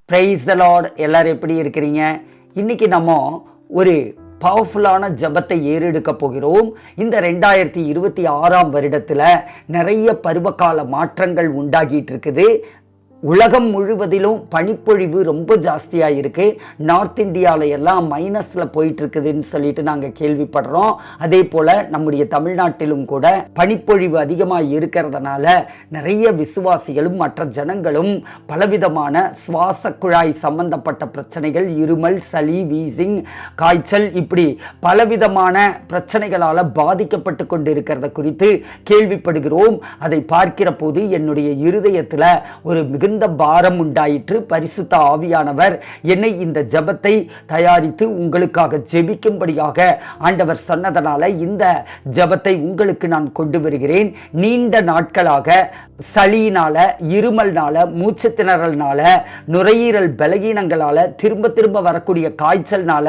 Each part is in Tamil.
Praise the Lord. எல்லாரும் எப்படி இருக்கிறீங்க? இன்னைக்கு நம்ம ஒரு பவர்ஃபுல்லான ஜபத்தை ஏறெடுக்க போகிறோம். இந்த 2026ஆம் வருடத்தில் நிறைய பருவகால மாற்றங்கள் உண்டாகிட்டு இருக்குது. உலகம் முழுவதிலும் பனிப்பொழிவு ரொம்ப ஜாஸ்தியாக இருக்குது. நார்த் இந்தியாவில் எல்லாம் மைனஸில் போயிட்டுருக்குதுன்னு சொல்லிட்டு நாங்கள் கேள்விப்படுறோம். அதே போல் நம்முடைய தமிழ்நாட்டிலும் கூட பனிப்பொழிவு அதிகமாக இருக்கிறதுனால நிறைய விசுவாசிகளும் மற்ற ஜனங்களும் பலவிதமான சுவாச குழாய் சம்பந்தப்பட்ட பிரச்சனைகள், இருமல், சளி, வீசிங், காய்ச்சல், இப்படி பலவிதமான பிரச்சனைகளால் பாதிக்கப்பட்டு கொண்டு இருக்கிறத குறித்து கேள்விப்படுகிறோம். அதை பார்க்கிற போது என்னுடைய இருதயத்தில் ஒரு மிகுந்த பாரம் உண்டாயிற்று. பரிசுத்த ஆவியானவர் என்னை இந்த ஜெபத்தை தயாரித்து உங்களுக்காக ஜெபிக்கும்படியாக ஆண்டவர் சொன்னதனால இந்த ஜெபத்தை உங்களுக்கு நான் கொண்டு வருகிறேன். நீண்ட நாட்களாக சளியினால, இருமல்னால, மூச்சு திணறல்னால, நுரையீரல் பலகீனங்களால, திரும்ப திரும்ப வரக்கூடிய காய்ச்சல்னால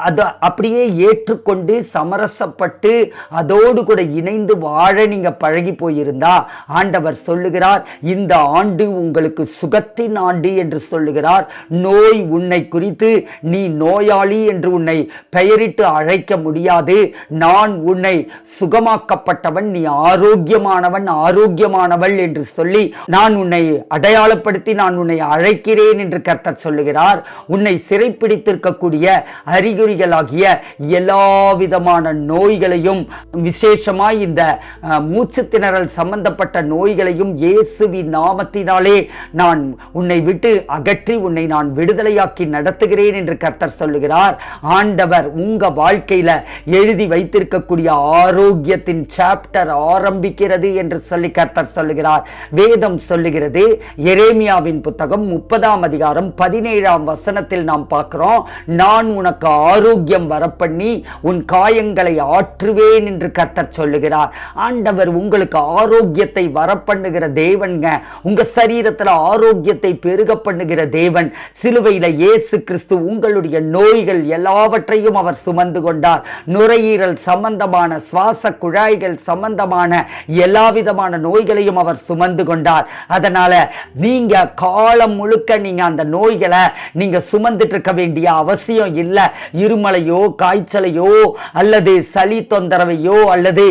அதை அப்படியே ஏற்றுக்கொண்டு சமரசப்பட்டு அதோடு கூட இணைந்து வாழ நீங்க பழகி போயிருந்தா ஆண்டவர் சொல்லுகிறார், இந்த ஆண்டு உங்களுக்கு சுகத்தின் ஆண்டு என்று சொல்லுகிறார். நோய் உன்னை குறித்து நீ நோயாளி என்று உன்னை பெயரிட்டு அழைக்க முடியாது. நான் உன்னை சுகமாக்கப்பட்டவன், நீ ஆரோக்கியமானவன், ஆரோக்கியமானவள் என்று சொல்லி நான் உன்னை அடையாளப்படுத்தி நான் உன்னை அழைக்கிறேன் என்று கர்த்தர் சொல்லுகிறார். உன்னை சிறைப்பிடித்திருக்கக்கூடிய அறிகுறிகளாகிய எல்லா விதமான நோய்களையும், விசேஷமாய் இந்த மூச்சு திணறல் சம்பந்தப்பட்ட நோய்களையும் இயேசுவின் நாமத்தினாலே நான் உன்னை விட்டு அகற்றி உன்னை நான் விடுதலையாக்கி நடத்துகிறேன் என்று கர்த்தர் சொல்லுகிறார். ஆண்டவர் உங்க வாழ்க்கையில எழுதி வைத்திருக்கக்கூடிய ஆரோக்கியத்தின் சாப்டர் ஆரம்பிக்கிறது என்று சொல்லி கர்த்தர் சொல்லுகிறார். வேதம் சொல்லுகிறது, எரேமியாவின் புத்தகம் 30ஆம் அதிகாரம் 17ஆம் வசனத்தில் நாம் பார்க்கிறோம், நான் உனக்கு ஆரோக்கியம் வரப்பண்ணி உன் காயங்களை ஆற்றுவேன் என்று கர்த்தர் சொல்லுகிறார். ஆண்டவர் உங்களுக்கு ஆரோக்கியத்தை வரப்பண்ணுகிற தேவன்ங்க. உங்க சரீரத்தில் ஆரோக்கியத்தை பெருக பண்ணுகிற தேவன். சிலுவையில் இயேசு கிறிஸ்து உங்களுடைய நோய்கள் எல்லாவற்றையும் அவர் சுமந்து கொண்டார். நுரையீரல் சம்பந்தமான, சுவாச குழாய்கள் சம்பந்தமான எல்லா விதமான நோய்களையும் அவர் சுமந்து கொண்டார். அதனால நீங்க காலம் முழுக்க நீங்க அந்த நோய்களை நீங்க சுமந்துட்டு இருக்க வேண்டிய அவசியம் இல்லை. இருமலையோ, காய்ச்சலையோ, அல்லது சளி தொந்தரவையோ, அல்லது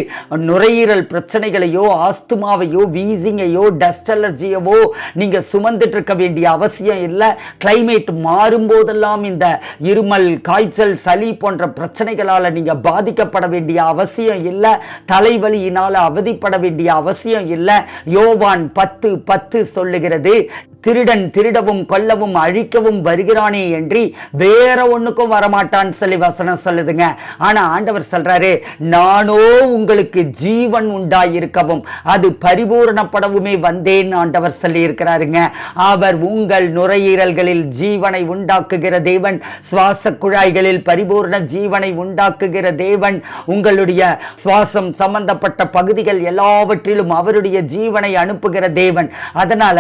நுரையீரல் பிரச்சனைகளையோ, ஆஸ்துமாவையோ, வீசிங்கையோ, டஸ்ட் அலர்ஜியவோ நீங்க சுமந்துட்டு இருக்க வேண்டிய அவசியம் இல்லை. கிளைமேட் மாறும்போதெல்லாம் இந்த இருமல், காய்ச்சல், சளி போன்ற பிரச்சனைகளால் நீங்க பாதிக்கப்பட வேண்டிய அவசியம் இல்லை. தலைவலியினால் அவதிப்பட வேண்டிய அவசியம் இல்லை. யோவான் 10:10 சொல்லுகிறது, திருடன் திருடவும் கொல்லவும் அழிக்கவும் வருகிறானே என்று வேற ஒண்ணுக்கும் வரமாட்டான்னு சொல்லி வசனம் சொல்லுதுங்க. ஆனா ஆண்டவர் சொல்றாரு, நானோ உங்களுக்கு ஜீவன் உண்டாயிருக்கவும் அது பரிபூரணப்படவுமே வந்தேன் ஆண்டவர் சொல்லி இருக்கிறாருங்க. அவர் உங்கள் நுரையீரல்களில் ஜீவனை உண்டாக்குகிற தேவன், சுவாச குழாய்களில் பரிபூர்ண ஜீவனை உண்டாக்குகிற தேவன். உங்களுடைய சுவாசம் சம்பந்தப்பட்ட பகுதிகள் எல்லாவற்றிலும் அவருடைய ஜீவனை அனுப்புகிற தேவன். அதனால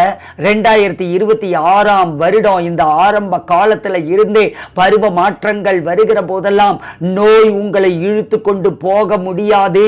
2026ஆம் வருடம் இந்த ஆரம்ப காலத்தில் இருந்தே பருவ மாற்றங்கள் வருகிற போதெல்லாம் நோய் உங்களை இழுத்து கொண்டு போக முடியாது.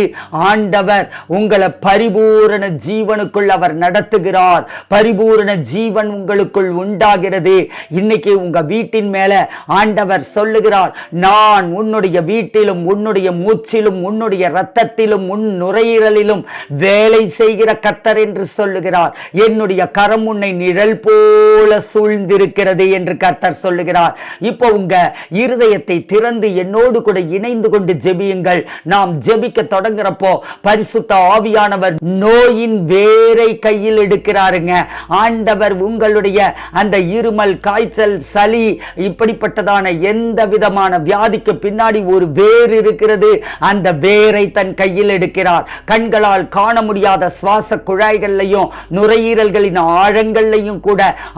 ஆண்டவர் உங்களை பரிபூரண ஜீவனுக்குள் அவர் நடத்துகிறார். பரிபூரண ஜீவன் உங்களுக்குள் உண்டாகிறது. இன்னைக்கு உங்க வீட்டின் மேல ஆண்டவர் சொல்லுகிறார், நான் உன்னுடைய வீட்டிலும், உன்னுடைய மூச்சிலும், உன்னுடைய இரத்தத்திலும், உன் நுரையீரலிலும் வேலை செய்கிற கர்த்தர் என்று சொல்லுகிறார். என்னுடைய கரம் உன்னை நிழல் போல சூழ்ந்திருக்கிறது என்று கர்த்தர் சொல்லுகிறார். இப்போ உங்க இருதயத்தை திறந்து என்னோடு கூட இணைந்து கொண்டு ஜெபியுங்கள். நாம் ஜெபிக்க தொடங்குறப்போ பரிசுத்த ஆவியானவர் நோயின் வேரை கையில் எடுக்கிறாருங்க. ஆண்டவர் உங்களுடைய அந்த இருமல், காய்ச்சல், சளி, இப்படிப்பட்டதான எந்த விதமான வியாதிக்கு பின்னாடி ஒரு வேர் இருக்கிறது, அந்த வேரை தன் கையில் எடுக்கிறார். கண்களால் காண முடியாத சுவாச குழாய்களையும் நுரையீரல்களின் ஆழங்களையும் கூட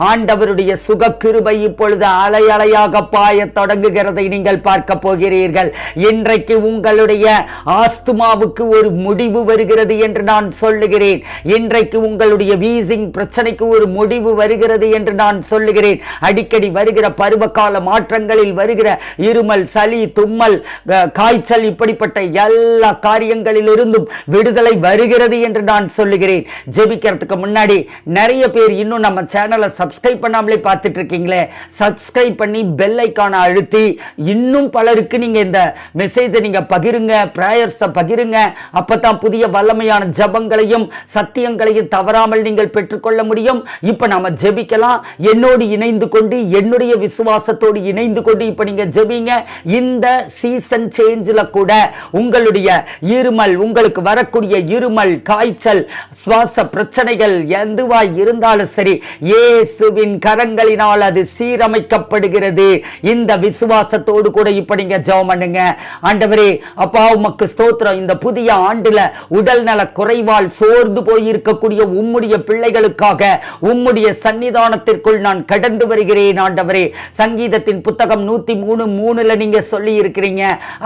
ஆண்டவருடைய சுக கிருபை இப்பொழுது அலை அலையாக பாய தொடங்குகிறதை நீங்கள் பார்க்க போகிறீர்கள். இன்றைக்கு உங்களுடைய ஆஸ்துமாவுக்கு ஒரு முடிவு வருகிறது என்று நான் சொல்லுகிறேன். இன்றைக்கு உங்களுடைய வீசிங் பிரச்சனைக்கு ஒரு முடிவு வருகிறது என்று நான் சொல்லுகிறேன். அடிக்கடி வருகிற பருவகால மாற்றங்களில் வருகிற இருமல், சளி, தும்மல், காய்ச்சல், இப்படிப்பட்ட எல்லா காரியங்களிலிருந்தும் விடுதலை வருகிறது என்று நான் சொல்லுகிறேன். ஜெபிக்கிறதுக்கு முன்னாடி நிறைய பேர் இன்னும் நம்ம சேனலை சப்ஸ்கிரைப் பண்ணாமலே பார்த்துட்டு இருக்கீங்களே, சப்ஸ்கிரைப் பண்ணி பெல் ஐகானை அழுத்தி இன்னும் பலருக்கு நீங்க இந்த மெசேஜை நீங்க பகிருங்க, பிரேயர்ஸை பகிருங்க. அப்பதான் புதிய வல்லமையான ஜபங்களையும் சத்தியங்களையும் தவறாமல் நீங்கள் பெற்றுக்கொள்ள முடியும். இப்ப நாம ஜெபிக்கலாம். என்னோடு இணைந்து கொண்டு, என்னுடைய விசுவாசத்தோடு இணைந்து கொண்டு இப்ப நீங்க ஜெபிங்க. இந்த சீசன் சேஞ்சில கூட உங்களுடைய இருமல், உங்களுக்கு வரக்கூடிய இருமல், காய்ச்சல், சுவாச பிரச்சனைகள் எதுவாய் இருந்தாலும் சரி, இயேசுவின் கரங்களினால் அது சீரமைக்கப்படுகிறது. இந்த விசுவாசத்தோடு கூட இப்ப நீங்க ஜெபம் பண்ணுங்க. ஆண்டவரே, அப்பா உமக்கு ஸ்தோத்திரம். இந்த புதிய ஆண்டுல உடல் நல குறைவால் சோர்ந்து போயிருக்கக்கூடிய உம்முடைய பிள்ளைகளுக்காக உம்முடைய சன்னிதானத்திற்குள் நான் கடந்து வருகிறேன். ஆண்டவரே, சங்கீதத்தின் புத்தகம் 103:3 நீங்க சொல்லி இருக்கிறீங்க,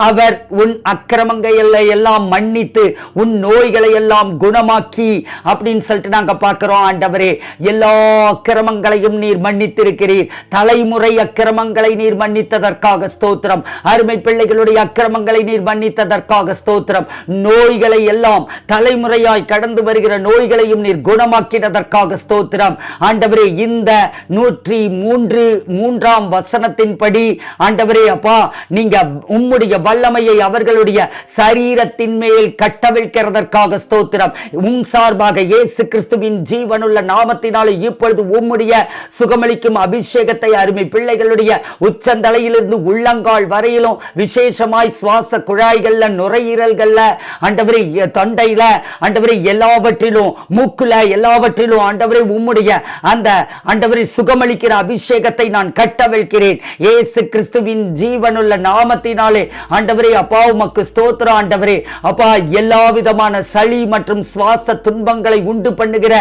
அவர் உன் அக்கிரமங்களை எல்லாம் மன்னித்து உன் நோய்களை எல்லாம் குணமாக்கி அப்படின்னு சொல்லிட்டு நாங்க பார்க்கிறோம். ஆண்டவரே, எல்லா அக்கிரமங்களையும் நீர் மன்னித்திருக்கிறீர். தலைமுறை அக்கிரமங்களை நீர் மன்னித்ததற்காக ஸ்தோத்திரம். அருமை பிள்ளைகளுடைய அக்கிரமங்களை நீர் மன்னித்ததற்காக ஸ்தோத்திரம். நோய்களை எல்லாம், தலைமுறையாய் கடந்து வருகிற நோய்களையும் நீர் குணமாக்கினதற்காக ஸ்தோத்திரம். ஆண்டவரே, இந்த 103 வசனத்தின்படி ஆண்டவரே அப்பா, நீங்க உம்முடைய வல்லமையை அவர்களுடைய சரீரத்தின் மேல் கட்டவிழ்க்கிறதற்காக ஸ்தோத்திரம். உம் சார்பாக இயேசு கிறிஸ்துவின் ஜீவனுள்ள நாமத்தினாலே இப்பொழுது உம்முடைய சுகமளிக்கும் அபிஷேகத்தை அருமை பிள்ளைகளுடைய உச்சந்தலையிலிருந்து உள்ளங்கால் வரையிலும், விசேஷமாய் சுவாச குழாய்கள்ல, நுரையீரல்கள்ல, ஆண்டவரே தொண்டையில, ஆண்டவரே எல்லாவற்றிலும், மூக்குல எல்லாவற்றிலும் ஆண்டவரே உம்முடைய அந்த ஆண்டவரே சுகமளிக்கிற அபிஷேகத்தை நான் கட்டவிழ்க்கிறேன் இயேசு கிறிஸ்துவின் ஜீவனுள்ள நாமத்தினாலே. ஆண்டவரே அப்பா உமக்கு ஸ்தோத்திரம். ஆண்டவரே அப்பா, எல்லா விதமான சளி மற்றும் சுவாச துன்பங்களை உண்டு பண்ணுகிற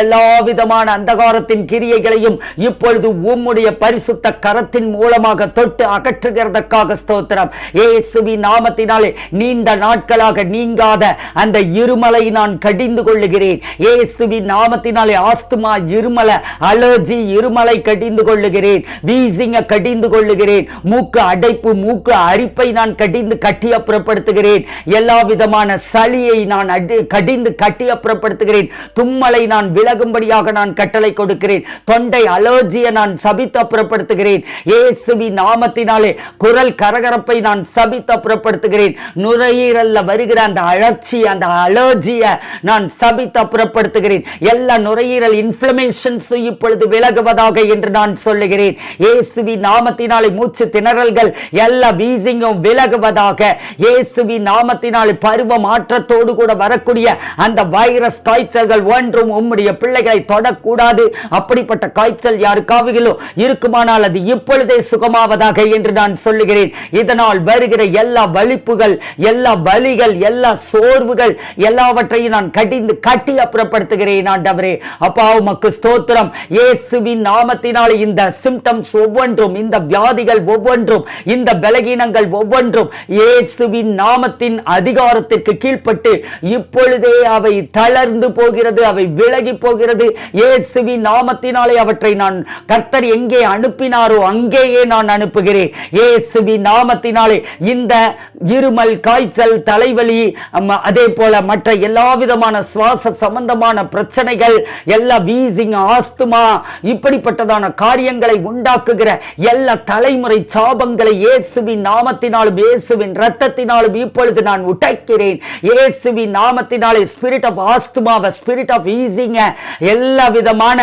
எல்லா விதமான அந்தகாரத்தின் கிரியைகளையும் இப்பொழுது உம்முடைய பரிசுத்த கரத்தின் மூலமாக தொட்டு அகற்றுகிறதற்காக ஸ்தோத்திரம். இயேசுவின் நாமத்தினாலே நீண்ட நாட்களாக நீங்காத அந்த இருமலை நான் கடிந்து கொள்ளுகிறேன். இயேசுவின் நாமத்தினாலே ஆஸ்துமா, இருமல, அலர்ஜி இருமலை கடிந்து கொள்ளுகிறேன். வீசிங்க கடிந்து கொள்ளுகிறேன். மூக்கு அடைப்பு, மூக்கு அரிப்பை நான் கடிந்து கட்டியப்புறப்படுத்துகிறேன். எல்லா விதமான சளியை நான் கடிந்து கட்டியப்புறப்படுத்துகிறேன். தும்மலை நான் விலகும்படியாக நான் கட்டளை கொடுக்கிறேன். தொண்டை அலர்ஜியை நான் சபித்தப்புறப்படுத்துகிறேன் இயேசுவின் நாமத்தினாலே. குரல் கரகரப்பை நான் சபித்தப்புறப்படுத்துகிறேன். நுரையீரல்ல வருகிற அந்த அழற்சி, அந்த அலர்ஜியை நான் சபித்தப்புறப்படுத்துகிறேன். எல்லா நுரையீரல் இன்ஃப்ளமேஷன்ஸ் இப்பொழுது விலகுவதாக என்று நான் சொல்லுகிறேன் இயேசுவின் நாமத்தினாலே. மூச்சு திணறல்கள் எல்லா வீசிங்கும் விலகுவதாக இயேசுவின் நாமத்தினாலே. பருவ மாற்றத்தோடு கூட வரக்கூடிய அந்த வைரஸ் காய்ச்சல்கள் ஒன்றும் உம்முடைய பிள்ளைகளை தொடக்கூடாது. அப்படிப்பட்ட காய்ச்சல் யாருக்காவிலும் இருக்குமானால் அது இப்பொழுதே சுகமாவதாக என்று நான் சொல்லுகிறேன். இதனால் வருகிற எல்லா வலிப்புகள், எல்லா வலிகள், எல்லா சோர்வுகள் எல்லாவற்றையும் நான் கடிந்து கட்டி அப்புறப்படுத்துகிறேன். ஆண்டவரே அப்பா உமக்கு ஸ்தோத்திரம். இயேசுவின் நாமத்தினாலே இந்த சிம்டம்ஸ் ஒவ்வொன்றும், இந்த வியாதிகள் ஒவ்வொன்றும், இந்த பலகீனங்கள் ஒவ்வொன்றும் இயேசுவின் நாமத்தின் அதிகாரத்திற்கு கீழ்ப்பட்டு இப்பொழுதே அவை தளர்ந்து போகிறது, அவை விலகி போகிறது. இயேசுவின் நாமத்தினாலே அவற்றை நான் கர்த்தர் எங்கே அனுப்பினாரோ அங்கேயே நான் அனுப்புகிறேன் இயேசுவின் நாமத்தினாலே. இந்த இருமல், காய்ச்சல், தலைவலி, அதே போல மற்ற எல்லா விதமான சுவாச சம்பந்தமான பிரச்சனைகள், எல்லா வீசிங், ஆஸ்துமா, இப்படிப்பட்டதான காரியங்களை உண்டாக்குகிற எல்லா தலைமுறை சாபங்களை இயேசுவின் நாமத்தினாலும் இயேசுவின் இரத்தத்தினாலும் இப்பொழுது நான் உடைக்கிறேன் இயேசுவின் நாமத்தினாலே. ஸ்பிரிட் ஆஃப் ஆஸ்துமாவை, ஸ்பிரிட் ஆஃப் வீசிங், எல்லா விதமான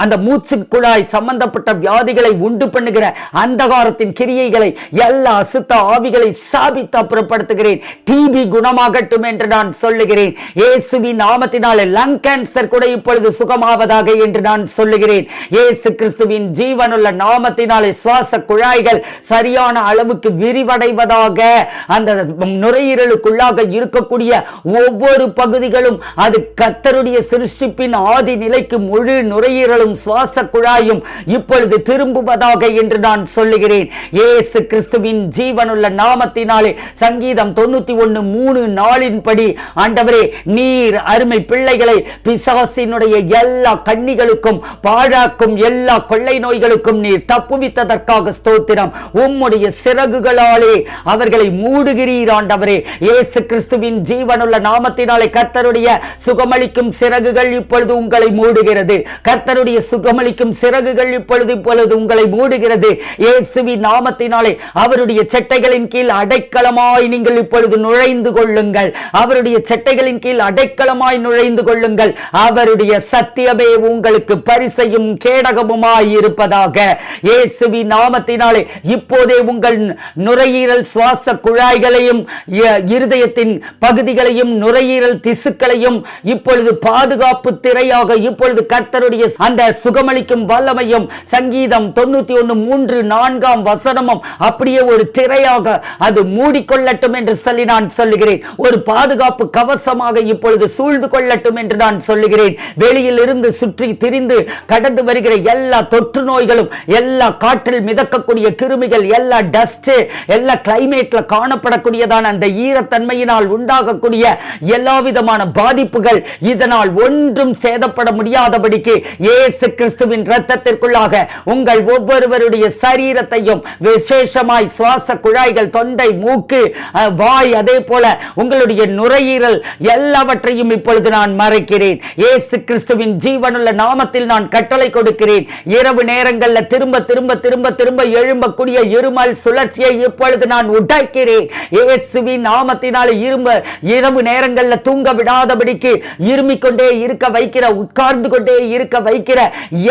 அந்த மூச்சு குழாய் சம்பந்தப்பட்ட வியாதிகளை உண்டு பண்ணுகிற அந்தகாரத்தின் கிரியைகளை, எல்லா அசுத்த ஆவிகளை சாபித்து அப்புறப்படுத்துகிறேன். டிபி குணமாகட்டும் என்று நான் சொல்லுகிறேன் இயேசுவின் நாமத்தினாலே. லங் கேன்சர் கூட இப்பொழுது சுகமாவதாக என்று நான் சொல்லுகிறேன் இயேசு கிறிஸ்துவின் ஜீவனுள்ள நாமத்தினாலே. சுவாச குழாய்கள் சரியான அளவுக்கு விரிவடைவதாக, அந்த நுரையீரலுக்குள்ளாக இருக்கக்கூடிய ஒவ்வொரு பகுதிகளும் அது கர்த்தருடைய சிருஷ்டிப்பின் ஆதி நிலைக்கு முழு நுரையீரலும் சுவாச குழாயும் இப்பொழுது திரும்புவதாக என்று நான் சொல்லுகிறேன் இயேசு கிறிஸ்துவின் ஜீவனுள்ள நாம நாமத்தினாலே சங்கீதம் 91:3 படி ஆண்டவரே நீர் அருமை பிள்ளைகளை பிசாசினுடைய எல்லா கண்ணிகளுக்கும் பாழாக்கும் எல்லா கொள்ளை நோய்களுக்கும் நீர் தப்புவித்ததற்காக ஸ்தோத்திரம். உம்முடைய சிறகுகளாலே அவர்களை மூடுகிறீர் ஆண்டவரே. இயேசு கிறிஸ்துவின் ஜீவனுள்ள நாமத்தினாலே கர்த்தருடைய சுகமளிக்கும் சிறகுகள் இப்பொழுது உங்களை மூடுகிறது. கர்த்தருடைய சுகமளிக்கும் சிறகுகள் இப்பொழுது உங்களை மூடுகிறது. இயேசுவின் நாமத்தினாலே அவருடைய செட்டைகளின் கீழ் அடைக்கலமாய் நீங்கள் இப்பொழுது நுழைந்து கொள்ளுங்கள். அவருடைய செட்டைகளின் கீழ் அடைக்கலமாய் நுழைந்து கொள்ளுங்கள். அவருடைய சத்தியமே உங்களுக்கு பரிசையும் கேடகமுமாய் இருப்பதாக. இயேசுவின் நாமத்தினாலே இப்போதே உங்கள் நுரையீரல் சுவாச குழாய்களையும் இருதயத்தின் பகுதிகளையும் நுரையீரல் திசுக்களையும் இப்பொழுது பாதுகாப்பு திரையாக இப்பொழுது கர்த்தருடைய அந்த சுகமளிக்கும் வல்லமையும் சங்கீதம் 91:3 அப்படியே ஒரு திரையாக அது மூடிக்கொள்ளட்டும் என்று சொல்லி நான் சொல்லுகிறேன். ஒரு பாதுகாப்பு கவசமாக இப்பொழுது சூழ்ந்து கொள்ளட்டும் என்று நான் சொல்லுகிறேன். வெளியில் இருந்து சுற்றி திரிந்து கடந்து வருகிற எல்லா தொற்று நோய்களும், எல்லா காற்றில் மிதக்கக்கூடிய கிருமிகள், எல்லா டஸ்ட், எல்லா கிளைமேட்ல காணப்படக்கூடியதான அந்த ஈரத்தன்மையினால் உண்டாகக்கூடிய எல்லா விதமான பாதிப்புகள் இதனால் ஒன்றும் சேதப்பட முடியாதபடிக்கு இயேசு கிறிஸ்துவின் இரத்தத்திற்குள்ளாக உங்கள் ஒவ்வொருவருடைய சரீரத்தையும் விசேஷமாய் சுவாச குழாய்கள், தொண்டை, மூக்கு, வாய், அதே போல உங்களுடைய நுரையீரல் எல்லாவற்றையும் இப்பொழுது நான் மறைக்கிறேன். இயேசு கிறிஸ்துவின் ஜீவனுள்ள நாமத்தில் நான் கட்டளை கொடுக்கிறேன். இரவு நேரங்களில் திரும்ப திரும்ப திரும்ப திரும்ப எழும்பக்கூடிய இருமல் சுழற்சியை இப்பொழுது நான் உடைக்கிறேன். இயேசுவின் நாமத்தினாலே இரவு நேரங்களில் தூங்க விடாதபடிக்கு இருமிக் கொண்டே இருக்க வைக்கிற, உட்கார்ந்து கொண்டே இருக்க வைக்கிற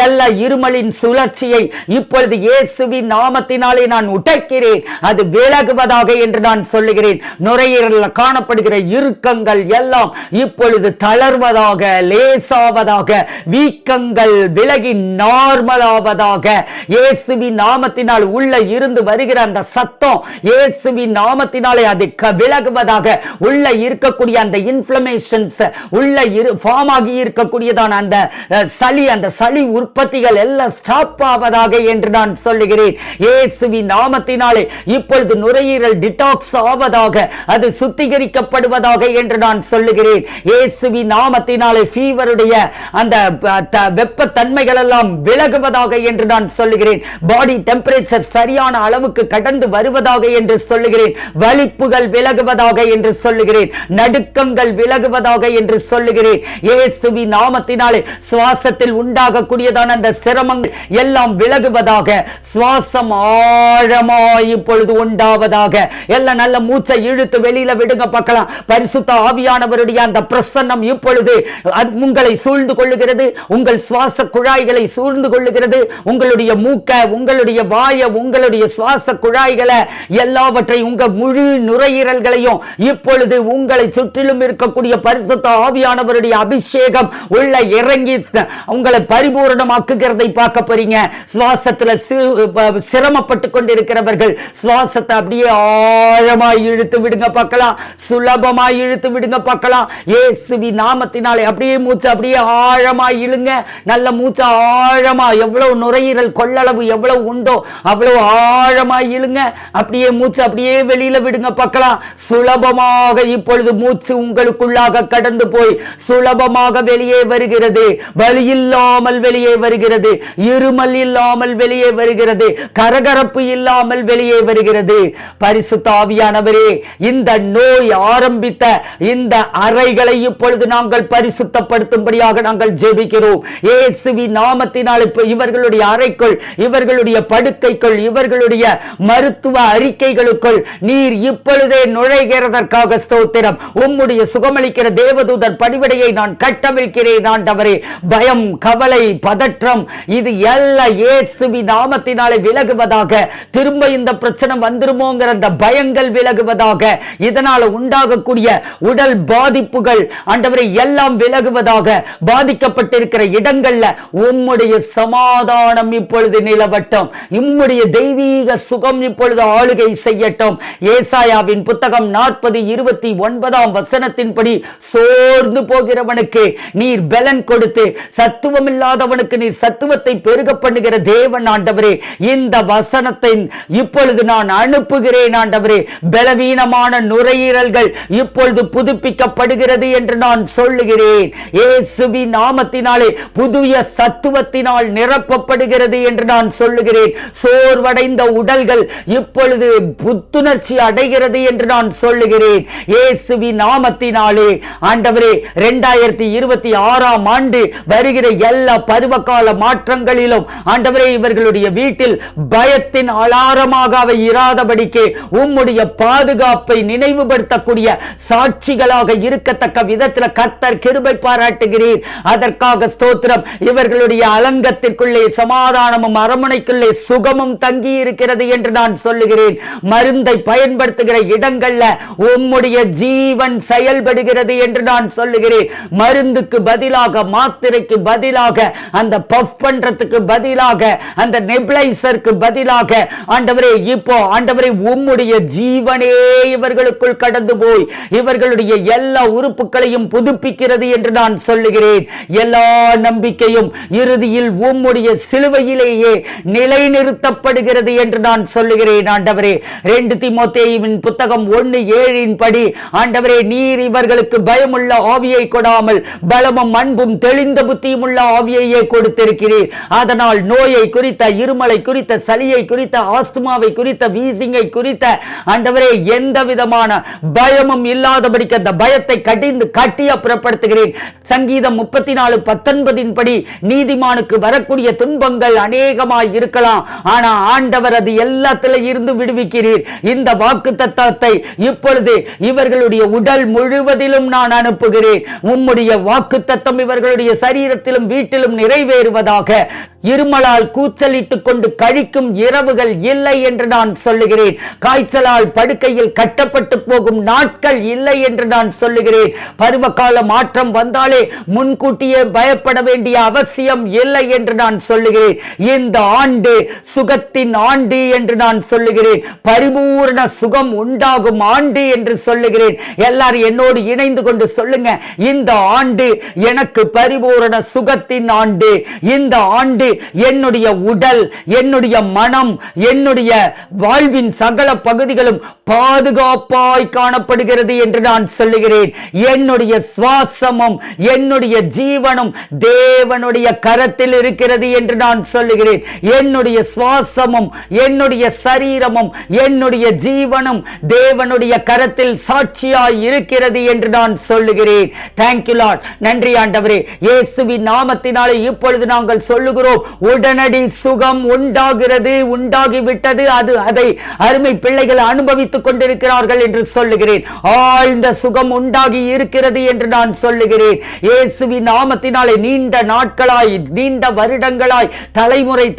எல்லா இருமலின் சுழற்சியை இப்பொழுது இயேசுவின் நாமத்தினாலே நான் உடைக்கிறேன். அது விலகுவதாக என்று நான் சொல்லுகிறேன். நுரையீரலில் காணப்படுகிற இறுக்கங்கள் எல்லாம் இப்பொழுது தளர்வதாக, லேசாவதாக, வீக்கங்கள் விலகி நார்மலாவதாக. இயேசுவின் நாமத்தினால் உள்ள இருந்து வருகிற அந்த சத்தம் இயேசுவின் நாமத்தினாலே அது விலகுவதாக. உள்ள இருக்கக்கூடிய அந்த இன்ஃப்ளமேஷன்ஸ், உள்ள ஃபார்ம் ஆகி இருக்கக்கூடியதான அந்த சளி உற்பத்திகள் எல்லாம் ஸ்டாப் ஆவதாக என்று நான் சொல்லுகிறேன். இயேசுவின் நாமத்தினாலே இப்பொழுது நுரையீரல் டிடாக்ஸ் ஆவதாக, அது சுத்திகரிக்கப்படுவதாக என்று நான் சொல்லுகிறேன். இயேசுவின் நாமத்தினாலே ஃபீவருடைய அந்த வெப்ப தன்மைகள் எல்லாம் விலகுவதாக என்று நான் சொல்லுகிறேன். பாடி டெம்பரேச்சர் சரியான அளவுக்கு கடந்து வருவதாக என்று சொல்லுகிறேன். வலிப்புகள் விலகுவதாக என்று சொல்லுகிறேன். நடுக்கங்கள் விலகுவதாக என்று சொல்லுகிறேன். இயேசுவின் நாமத்தினாலே சுவாசத்தில் உண்டாகக்கூடியதான அந்த சிரமங்கள் எல்லாம் விலகுவதாக. சுவாசம் ஆழமாய் இப்பொழுது உண்டாவதாக. எல்லாம் நல்ல மூச்சை இழுத்து வெளியில விடுங்க பார்க்கலாம். பரிசுத்த ஆவியானவருடைய அந்த பிரசன்னம் இப்பொழுது உங்களை சூழ்ந்து கொள்ளுகிறது. உங்கள் சுவாச குழாய்களை சூழ்ந்து கொள்ளுகிறது. உங்களுடைய மூக்க, உங்களுடைய வாய, உங்களுடைய சுவாச குழாய்களை எல்லாவற்றையும், உங்க முழு நுரையீரல்களையும் இப்பொழுது உங்களை சுற்றிலும் இருக்கக்கூடிய பரிசுத்த ஆவியானவருடைய அபிஷேகம் உள்ள இறங்கி உங்களை பரிபூரணமாக்குகிறதை பார்க்க போறீங்க. சுவாசத்துல சிரமப்பட்டு கொண்டிருக்கிறவர்கள் சுவாசத்தை அப்படியே ஆழமாய் இழுத்து விடுங்க பார்க்கலாம். சுலபமாய் இழுத்து விடுங்க பார்க்கலாம். இயேசுவின் நாமத்தினாலே அப்படியே மூச்சு அப்படியே ஆழமாய் இழுங்க. நல்ல மூச்சு ஆழமா, எவ்வளவு நுரையீரல் கொள்ளளவு எவ்வளவு உண்டோ அவ்வளவு ஆழமாய் இழுங்க. அப்படியே மூச்சு அப்படியே வெளியில விடுங்க பார்க்கலாம். சுலபமாக இப்பொழுது மூச்சு உங்களுக்குள்ளாக கடந்து போய் சுலபமாக வெளியே வருகிறது. வலி இல்லாமல் வெளியே வருகிறது. இருமல் இல்லாமல் வெளியே வருகிறது. கரகரப்பு இல்லாமல் வெளியே வருகிறது. பரிசுத்த ஆவியானவரே, இந்த நோய் ஆரம்பித்த இந்த அறைகளை இப்பொழுது நாங்கள் பரிசுத்தப்படுத்தும்படியாக நாங்கள் ஜெபிக்கிறோம். இயேசுவின் நாமத்தினால் இவர்களுடைய அறைக்குள், இவர்களுடைய படுக்கைக்குள், இவர்களுடைய மருத்துவ அறிக்கைகளுக்குள் நீர் இப்பொழுதே நுழைகிறதற்காக ஸ்தோத்திரம். உம்முடைய சுகமளிக்கிற தேவதூதர் பணிவிடையை நான் கட்டவிழ்க்கிறேன் ஆண்டவரே. பயம், கவலை, பதற்றம் இது எல்லாம் இயேசுவின் நாமத்தினாலே விலகுவதாக. திரும்ப இந்த பிரச்சனை வந்துருமோங்கிற அந்த பயங்கள் விலகுவதாக. இதனால உண்டாகக்கூடிய உடல் பாதிப்புகள் ஆண்டவரே எல்லாம் விலகுவதாக. பாதிக்கப்பட்டிருக்கிற இடங்கள்ல உம்முடைய சமாதானம் இப்பொழுது நிலவட்டும். உம்முடைய தெய்வீக சுகம் இப்பொழுது ஆளுகை செய்யட்டும். ஏசாயாவின் புத்தகம் 40:29 சோர்ந்து போகிறவனுக்கு நீர் பலன் கொடுத்து சத்துவம் இல்லாதவனுக்கு நீர் சத்துவத்தை பெருக பண்ணுகிற தேவன் ஆண்டவரே. இந்த வசனத்தை இப்பொழுது நான் அனுப்புகிறேன் சொல்லுகிறேன் ஆண்டவரே, பலவீனமான நுரையீரல்கள் இப்பொழுது புதுப்பிக்கப்படுகிறது என்று நான் சொல்லுகிறேன். இயேசுவின் நாமத்தினாலே புதிய சத்துவத்தினால் நிரப்பப்படுகிறது என்று நான் சொல்லுகிறேன். சோர்வடைந்த உடல்கள் இப்பொழுது புத்துணர்ச்சி அடைகிறது என்று நான் சொல்லுகிறேன். இயேசுவின் நாமத்தினாலே ஆண்டவரே, 2026ஆம் ஆண்டு வருகிற எல்லா பருவகால மாற்றங்களிலும் ஆண்டவரே, இவர்களுடைய வீட்டில் பயத்தின் அலாரமாக அவை இராதபடிக்கு உம்முடைய பாதுகாப்பை நினைவுபடுத்தக்கூடிய சாட்சிகளாக இருக்கத்தக்க விதத்தில் கர்த்தர் கிருபை பாராட்டுகிறீர். அதற்காக ஸ்தோத்திரம். இவர்களுடைய அலங்கத்திற்குள்ளே சமாதானமும் அரண்மனைக்குள்ளே சுகமும் தங்கி இருக்கிறது என்று நான் சொல்லுகிறேன். மருந்தை பயன்படுத்துகிற இடங்கள்ல உம்முடைய ஜீவன் செயல்படுகிறது என்று நான் சொல்லுகிறேன். மருந்துக்கு பதிலாக, மாத்திரைக்கு பதிலாக, அந்த பஃப் பண்றதுக்கு பதிலாக, அந்த நெபுலைசருக்கு பதிலாக ஆண்டவரே, இப்போ ஆண்டவரே உம்முடைய ஜீவனே இவர்களுக்குள் கடந்து போய் இவர்களுடைய எல்லா உறுப்புகளையும் புதுப்பிக்கிறது என்று நான் சொல்லுகிறேன். எல்லா நம்பிக்கையும் இறுதியில் உம்முடைய சிலுவையிலேயே நிலைநிறுத்தப்படுகிறது என்று நான் சொல்லுகிறேன். ஆண்டவரே, 2 தீமோத்தேயுவின் புத்தகம் 1:7 படி ஆண்டவரே, நீர் இவர்களுக்கு பயமுள்ள ஆவியை கொடாமல் பலமும் அன்பும் தெளிந்த புத்தியும் உள்ள ஆவியையே கொடுத்திருக்கிறீர். அதனால் நோயை குறித்த, இருமலை குறித்த, சளியை குறித்த, ஆஸ்துமாவை குறித்த, வீசிங்கை குறித்த ஆண்டவரே எந்த விதமான பயமும் இல்லாதபடிக்கு அந்த பயத்தை கட்டி அப்புறப்படுத்துகிறேன். சங்கீதம் 34:19 படி நீதிமானுக்கு வரக்கூடிய துன்பங்கள் அநேகமாய் இருக்கலாம், ஆனா ஆண்டவர் அது எல்லாத்திலும் இருந்து விடுவிக்கிறீர். இந்த வாக்கு தத்தத்தை இப்பொழுது இவர்களுடைய உடல் முழுவதிலும் நான் அனுப்புகிறேன். உம்முடைய வாக்கு தத்தம் இவர்களுடைய சரீரத்திலும் வீட்டிலும் நிறைவேறுவதாக. இருமலால் கூச்சலிட்டுக் கொண்டு கழிக்கும் இரவுகள் இல்லை என்று நான் சொல்லுகிறேன். காய்ச்சலால் படுக்கையில் கட்டப்பட்டு போகும் நாட்கள் இல்லை என்று நான் சொல்லுகிறேன். பருவகால மாற்றம் வந்தாலே முன்கூட்டியே பயப்பட வேண்டிய அவசியம் இல்லை என்று நான் சொல்லுகிறேன். இந்த ஆண்டு சுகத்தின் ஆண்டு என்று நான் சொல்லுகிறேன். பரிபூர்ண சுகம் உண்டாகும் ஆண்டு என்று சொல்லுகிறேன். எல்லாரும் என்னோடு இணைந்து கொண்டு சொல்லுங்க, இந்த ஆண்டு எனக்கு பரிபூர்ண சுகத்தின் ஆண்டு. இந்த ஆண்டு என்னுடைய உடல், என்னுடைய மனம், என்னுடைய வாழ்வின் சகல பகுதிகளும் பாதுகாப்பாய் காணப்படுகிறது என்று நான் சொல்லுகிறேன். என்னுடைய சுவாசமும் என்னுடைய ஜீவனும் தேவனுடைய கரத்தில் இருக்கிறது என்று நான் சொல்லுகிறேன். என்னுடைய சுவாசமும் என்னுடைய சரீரமும் என்னுடைய ஜீவனும் தேவனுடைய கரத்தில் சாட்சியாய் இருக்கிறது என்று நான் சொல்லுகிறேன். Thank you Lord. நன்றி ஆண்டவரே. இயேசுவின் நாமத்தினாலே இப்பொழுது நாங்கள் சொல்லுகிறோம், உடனடி சுகம் உண்டாகிறது, உண்டாகிவிட்டது. அதை அருமை பிள்ளைகள் அனுபவித்துக் கொண்டிருக்கிறார்கள் என்று சொல்லுகிறேன். ஆழ்ந்த சுகம் உண்டாகி இருக்கிறது என்று நான் சொல்லுகிறேன். இயேசுவின் நாமத்தினாலே நீண்ட நாட்களாய், நீண்ட வருடங்களாய்,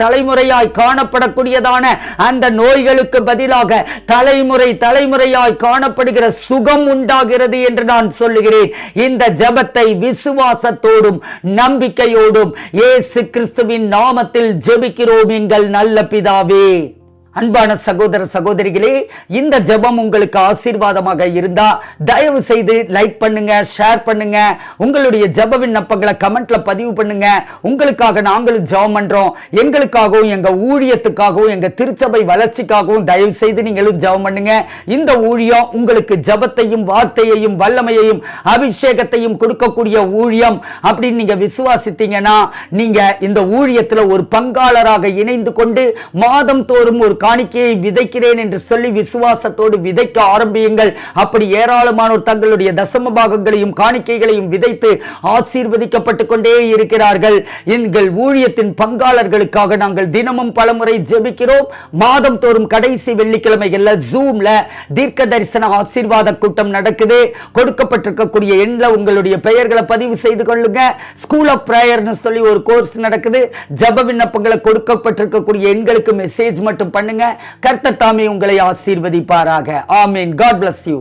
தலைமுறையாய் காணப்படக்கூடியதான அந்த நோய்களுக்கு பதிலாக தலைமுறையாய் காணப்படுகிற சுகம் உண்டாகிறது என்று நான் சொல்லுகிறேன். இந்த ஜெபத்தை விசுவாசத்தோடும் நம்பிக்கையோடும் இயேசு கிறிஸ்துவின் நாமத்தில் ஜெபிக்கிறோம் எங்கள் நல்ல பிதாவே. அன்பான சகோதர சகோதரிகளே, இந்த ஜெபம் உங்களுக்கு ஆசீர்வாதமாக இருந்தா தயவு செய்து லைக் பண்ணுங்க, ஷேர் பண்ணுங்க, உங்களுடைய ஜெப விண்ணப்பங்களை கமெண்ட்ல பதிவு பண்ணுங்க. உங்களுக்காக நாங்களும் ஜெபம் பண்றோம். எங்களுக்காகவும், எங்க ஊழியத்துக்காகவும், எங்க திருச்சபை வளர்ச்சிக்காகவும் தயவு செய்து நீங்களும் ஜெபம் பண்ணுங்க. இந்த ஊழியம் உங்களுக்கு ஜெபத்தையும் வார்த்தையையும் வல்லமையையும் அபிஷேகத்தையும் கொடுக்கக்கூடிய ஊழியம் அப்படின்னு நீங்க விசுவாசித்தீங்கன்னா, நீங்க இந்த ஊழியத்துல ஒரு பங்காளராக இணைந்து கொண்டு மாதம் தோறும் ஒரு காணிக்கையை விதைக்கிறேன் என்று சொல்லி விசுவாசத்தோடு விதைக்க ஆரம்பியுங்கள். அப்படி ஏராளமானோர் தங்களுடைய தசம பாகங்களையும் காணிக்கைகளையும் விதைத்து ஆசீர்வதிக்கப்பட்டுக் கொண்டே இருக்கிறார்கள். எங்கள் ஊழியத்தின் பங்காளர்களுக்காக நாங்கள் தினமும் பலமுறை ஜெபிக்கிறோம். மாதம் தோறும் கடைசி வெள்ளிக்கிழமைகள்ல ஜூம்ல தீர்க்க தரிசன ஆசீர்வாத கூட்டம் நடக்குது. கொடுக்கப்பட்டிருக்கக்கூடிய எண்ணில் உங்களுடைய பெயர்களை பதிவு செய்து கொள்ளுங்க. ஸ்கூல் ஆஃப் பிரேயர்னு சொல்லி ஒரு கோர்ஸ் நடக்குது. ஜெப விண்ணப்பங்களை கொடுக்கப்பட்டிருக்கக்கூடிய எண்களுக்கு மெசேஜ் மட்டும் பண்ணுங்க. கர்த்தர் தாமே உங்களை ஆசீர்வதிப்பாராக. ஆமென். God bless you.